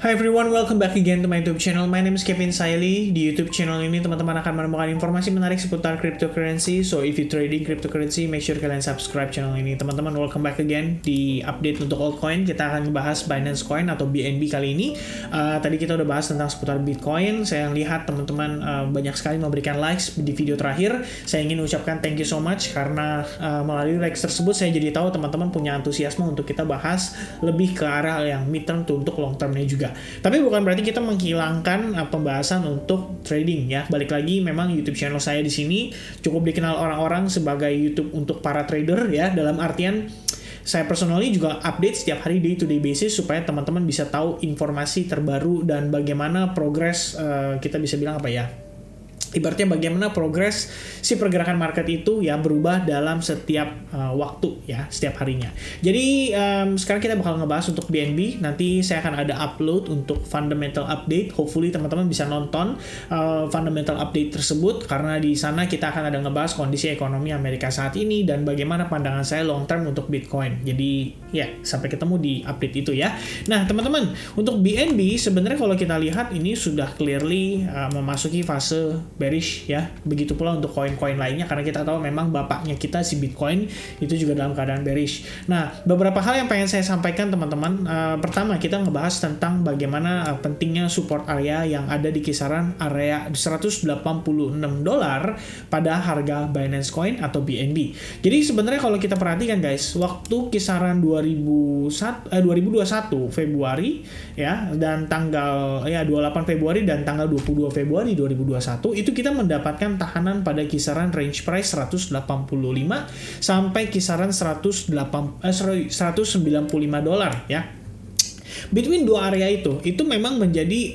Hi everyone, welcome back again to my YouTube channel. My name is Kevin Saili. Di YouTube channel ini teman-teman akan menemukan informasi menarik seputar cryptocurrency. So if you trading cryptocurrency, make sure kalian subscribe channel ini. Teman-teman, welcome back again di update untuk altcoin. Kita akan membahas Binance Coin atau BNB kali ini. Tadi kita udah bahas tentang seputar Bitcoin. Saya lihat teman-teman banyak sekali memberikan likes di video terakhir. Saya ingin ucapkan thank you so much karena melalui likes tersebut saya jadi tahu teman-teman punya antusiasme untuk kita bahas lebih ke arah yang mid term untuk long termnya juga. Tapi bukan berarti kita menghilangkan pembahasan untuk trading ya. Balik lagi, memang YouTube channel saya di sini cukup dikenal orang-orang sebagai YouTube untuk para trader ya. Dalam artian saya personally juga update setiap hari day to day basis supaya teman-teman bisa tahu informasi terbaru dan bagaimana progres kita bisa bilang apa ya. Ibaratnya bagaimana progres si pergerakan market itu ya berubah dalam setiap waktu ya, setiap harinya. Jadi sekarang kita bakal ngebahas untuk BNB. Nanti saya akan ada upload untuk fundamental update. Hopefully teman-teman bisa nonton fundamental update tersebut karena di sana kita akan ada ngebahas kondisi ekonomi Amerika saat ini dan bagaimana pandangan saya long term untuk Bitcoin. Jadi ya, sampai ketemu di update itu ya. Nah teman-teman, untuk BNB sebenarnya kalau kita lihat ini sudah clearly memasuki fase bearish ya. Begitu pula untuk koin-koin lainnya karena kita tahu memang bapaknya kita si Bitcoin itu juga dalam keadaan bearish. Nah, beberapa hal yang pengen saya sampaikan teman-teman. Pertama, kita ngebahas tentang bagaimana pentingnya support area yang ada di kisaran area $186 pada harga Binance Coin atau BNB. Jadi sebenarnya kalau kita perhatikan guys, waktu kisaran 2021 Februari ya dan tanggal 28 Februari dan tanggal 22 Februari 2021 itu kita mendapatkan tahanan pada kisaran range price 185 sampai kisaran $195 ya. Between dua area itu memang menjadi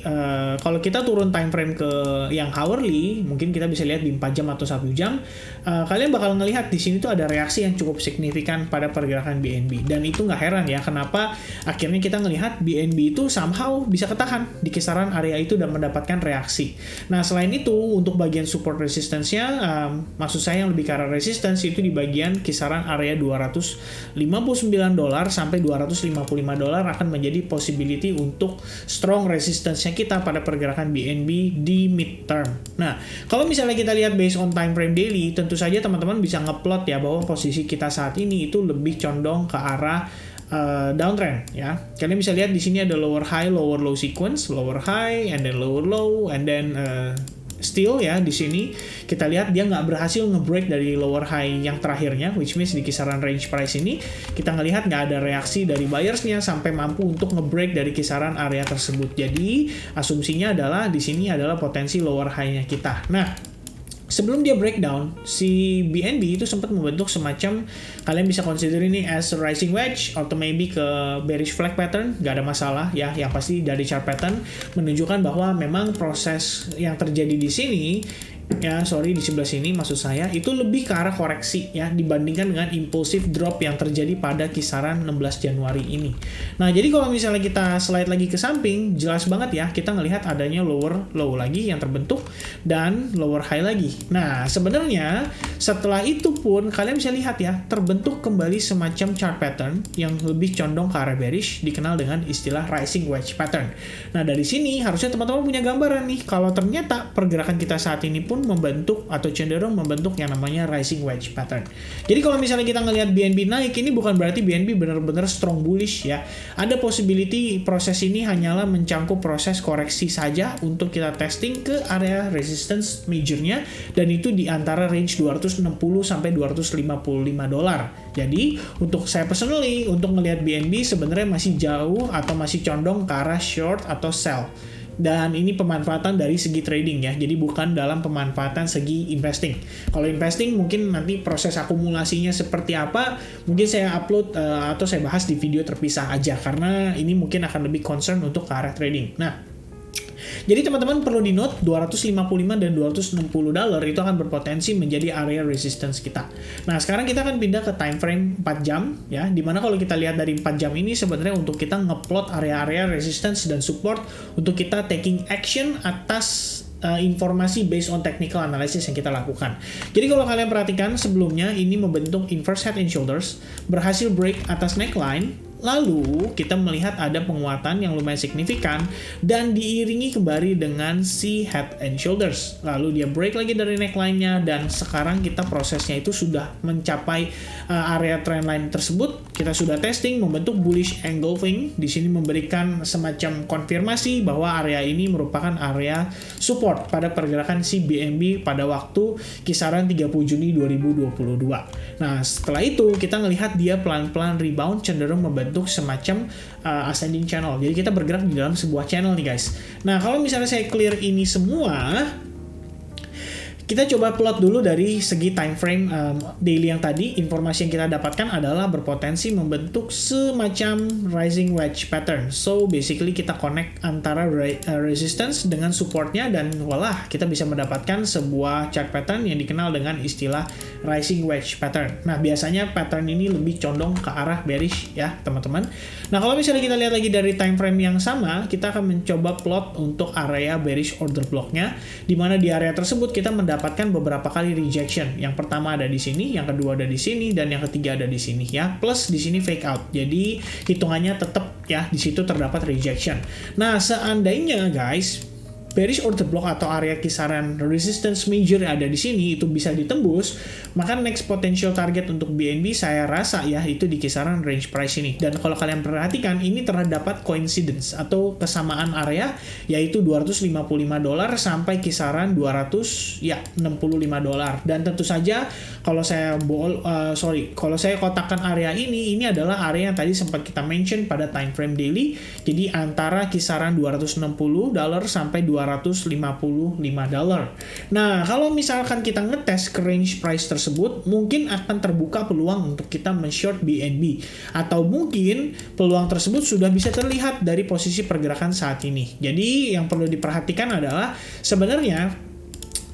kalau kita turun time frame ke yang hourly, mungkin kita bisa lihat di 4 jam atau 1 jam, kalian bakal ngelihat di sini tuh ada reaksi yang cukup signifikan pada pergerakan BNB. Dan itu nggak heran ya, kenapa akhirnya kita ngelihat BNB itu somehow bisa ketahan di kisaran area itu dan mendapatkan reaksi. Nah, selain itu untuk bagian support resistance-nya, maksud saya yang lebih ke arah resistance itu di bagian kisaran area $259 sampai $255 akan menjadi possibility untuk strong resistance-nya kita pada pergerakan BNB di mid-term. Nah, kalau misalnya kita lihat based on time frame daily, tentu saja teman-teman bisa ngeplot ya bahwa posisi kita saat ini itu lebih condong ke arah downtrend ya. Kalian bisa lihat di sini ada lower high, lower low sequence, lower high and then lower low and then still ya di sini kita lihat dia nggak berhasil nge-break dari lower high yang terakhirnya, which means di kisaran range price ini kita ngelihat nggak ada reaksi dari buyers-nya sampai mampu untuk nge-break dari kisaran area tersebut. Jadi asumsinya adalah di sini adalah potensi lower high-nya kita. Nah, sebelum dia breakdown, si BNB itu sempat membentuk semacam, kalian bisa consider ini as a rising wedge atau maybe ke bearish flag pattern, nggak ada masalah ya. Yang pasti dari chart pattern menunjukkan bahwa memang proses yang terjadi di sini ya, di sebelah sini maksud saya itu lebih ke arah koreksi ya dibandingkan dengan impulsive drop yang terjadi pada kisaran 16 Januari ini. Nah, jadi kalau misalnya kita slide lagi ke samping, jelas banget ya kita ngelihat adanya lower low lagi yang terbentuk dan lower high lagi. Nah, sebenarnya setelah itu pun kalian bisa lihat ya terbentuk kembali semacam chart pattern yang lebih condong ke arah bearish, dikenal dengan istilah rising wedge pattern. Nah, dari sini harusnya teman-teman punya gambaran nih kalau ternyata pergerakan kita saat ini pun membentuk atau cenderung membentuk yang namanya rising wedge pattern. Jadi kalau misalnya kita ngelihat BNB naik, ini bukan berarti BNB benar-benar strong bullish ya. Ada possibility proses ini hanyalah mencangkup proses koreksi saja untuk kita testing ke area resistance majornya, dan itu di antara range 260 sampai $255. Jadi untuk saya personally untuk ngelihat BNB sebenarnya masih jauh atau masih condong ke arah short atau sell. Dan ini pemanfaatan dari segi trading ya, jadi bukan dalam pemanfaatan segi investing. Kalau investing mungkin nanti proses akumulasinya seperti apa, mungkin saya upload atau saya bahas di video terpisah aja, karena ini mungkin akan lebih concern untuk ke arah trading. Nah, jadi teman-teman perlu di note 255 dan $260 itu akan berpotensi menjadi area resistance kita. Nah, sekarang kita akan pindah ke time frame 4 jam ya, dimana kalau kita lihat dari 4 jam ini sebenarnya untuk kita ngeplot area-area resistance dan support untuk kita taking action atas informasi based on technical analysis yang kita lakukan. Jadi kalau kalian perhatikan sebelumnya ini membentuk inverse head and shoulders, berhasil break atas neckline, Lalu kita melihat ada penguatan yang lumayan signifikan dan diiringi kembali dengan si head and shoulders. Lalu dia break lagi dari neckline-nya dan sekarang kita prosesnya itu sudah mencapai area trendline tersebut. Kita sudah testing membentuk bullish engulfing. Di sini memberikan semacam konfirmasi bahwa area ini merupakan area support pada pergerakan si BNB pada waktu kisaran 30 Juni 2022. Nah, setelah itu kita ngelihat dia pelan-pelan rebound cenderung membentuk semacam ascending channel. Jadi kita bergerak di dalam sebuah channel nih guys. Nah, kalau misalnya saya clear ini semua, kita coba plot dulu dari segi time frame daily yang tadi. Informasi yang kita dapatkan adalah berpotensi membentuk semacam rising wedge pattern. So basically kita connect antara resistance dengan supportnya dan voila, kita bisa mendapatkan sebuah chart pattern yang dikenal dengan istilah rising wedge pattern. Nah, biasanya pattern ini lebih condong ke arah bearish ya teman-teman. Nah, kalau misalnya kita lihat lagi dari time frame yang sama, kita akan mencoba plot untuk area bearish order blocknya, di mana di area tersebut kita mendapatkan beberapa kali rejection. Yang pertama ada di sini, yang kedua ada di sini, dan yang ketiga ada di sini ya. Plus di sini fake out. Jadi hitungannya tetap ya di situ terdapat rejection. Nah, seandainya guys bearish order block atau area kisaran resistance major yang ada di sini itu bisa ditembus, maka next potential target untuk BNB saya rasa ya itu di kisaran range price ini. Dan kalau kalian perhatikan ini terdapat coincidence atau kesamaan area, yaitu $255 sampai kisaran $265. Dan tentu saja kalau saya kalau saya kotakkan area ini adalah area yang tadi sempat kita mention pada time frame daily. Jadi antara kisaran $260 sampai $255. Nah, kalau misalkan kita ngetes ke range price tersebut, mungkin akan terbuka peluang untuk kita men-short BNB. Atau mungkin peluang tersebut sudah bisa terlihat dari posisi pergerakan saat ini. Jadi, yang perlu diperhatikan adalah sebenarnya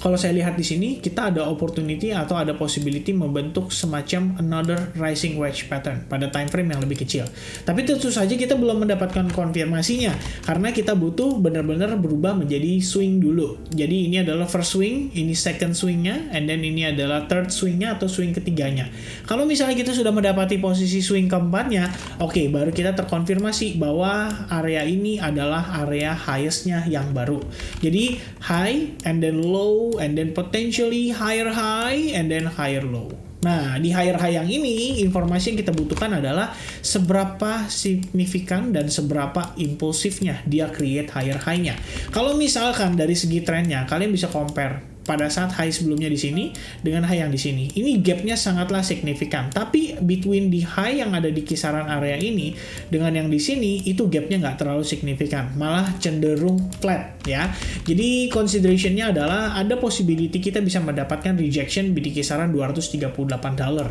kalau saya lihat di sini, kita ada opportunity atau ada possibility membentuk semacam another rising wedge pattern pada time frame yang lebih kecil. Tapi tentu saja kita belum mendapatkan konfirmasinya, karena kita butuh benar-benar berubah menjadi swing dulu. Jadi ini adalah first swing, ini second swingnya, and then ini adalah third swingnya atau swing ketiganya. Kalau misalnya kita sudah mendapati posisi swing keempatnya, oke, baru kita terkonfirmasi bahwa area ini adalah area highest-nya yang baru. Jadi high and then low, and then potentially higher high and then higher low. Nah, di higher high yang ini, informasi yang kita butuhkan adalah seberapa signifikan dan seberapa impulsifnya dia create higher high-nya. Kalau misalkan dari segi trennya, kalian bisa compare pada saat high sebelumnya di sini dengan high yang di sini. Ini gapnya sangatlah signifikan. Tapi between di high yang ada di kisaran area ini dengan yang di sini, itu gapnya nggak terlalu signifikan. Malah cenderung flat ya. Jadi consideration-nya adalah ada possibility kita bisa mendapatkan rejection di kisaran $238.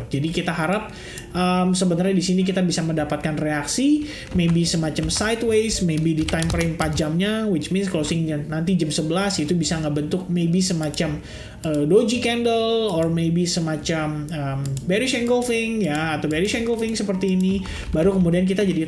Jadi kita harap sebenarnya di sini kita bisa mendapatkan reaksi, maybe semacam sideways, maybe di time frame 4 jamnya, which means closing nanti jam 11 itu bisa ngebentuk maybe semacam doji candle or maybe semacam bearish engulfing ya, atau bearish engulfing seperti ini. Baru kemudian kita jadi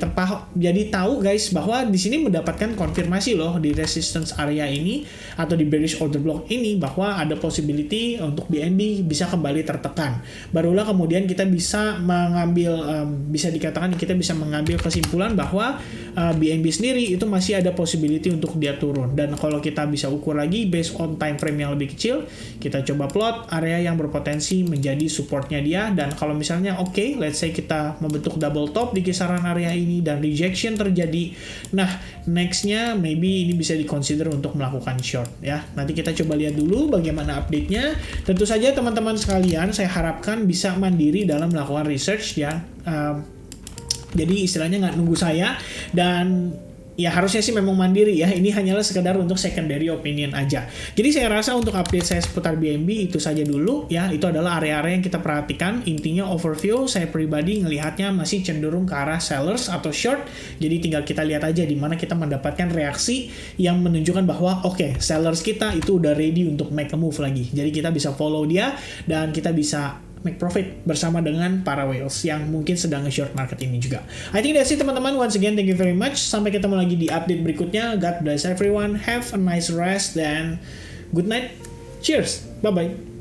tahu guys bahwa di sini mendapatkan konfirmasi loh di resistance area ini atau di bearish order block ini bahwa ada possibility untuk BNB bisa kembali tertekan. Barulah kemudian kita bisa mengambil bisa dikatakan kita bisa mengambil kesimpulan bahwa BNB sendiri itu masih ada possibility untuk dia turun. Dan kalau kita bisa ukur lagi based on time frame yang lebih kecil, kita coba plot area yang berpotensi menjadi supportnya dia. Dan kalau misalnya oke, let's say kita membentuk double top di kisaran area ini dan rejection terjadi, nah nextnya maybe ini bisa diconsider untuk melakukan short ya. Nanti kita coba lihat dulu bagaimana update-nya. Tentu saja teman-teman sekalian, saya harapkan bisa mandiri dalam melakukan research ya. Jadi istilahnya nggak nunggu saya, dan ya harusnya sih memang mandiri ya. Ini hanyalah sekedar untuk secondary opinion aja. Jadi saya rasa untuk update saya seputar BNB itu saja dulu ya. Itu adalah area-area yang kita perhatikan. Intinya overview saya pribadi ngelihatnya masih cenderung ke arah sellers atau short. Jadi tinggal kita lihat aja di mana kita mendapatkan reaksi yang menunjukkan bahwa oke, sellers kita itu udah ready untuk make a move lagi. Jadi kita bisa follow dia dan kita bisa make profit bersama dengan para whales yang mungkin sedang nge-short market ini juga. I think that's it teman-teman. Once again, thank you very much. Sampai ketemu lagi di update berikutnya. God bless everyone. Have a nice rest dan good night. Cheers. Bye-bye.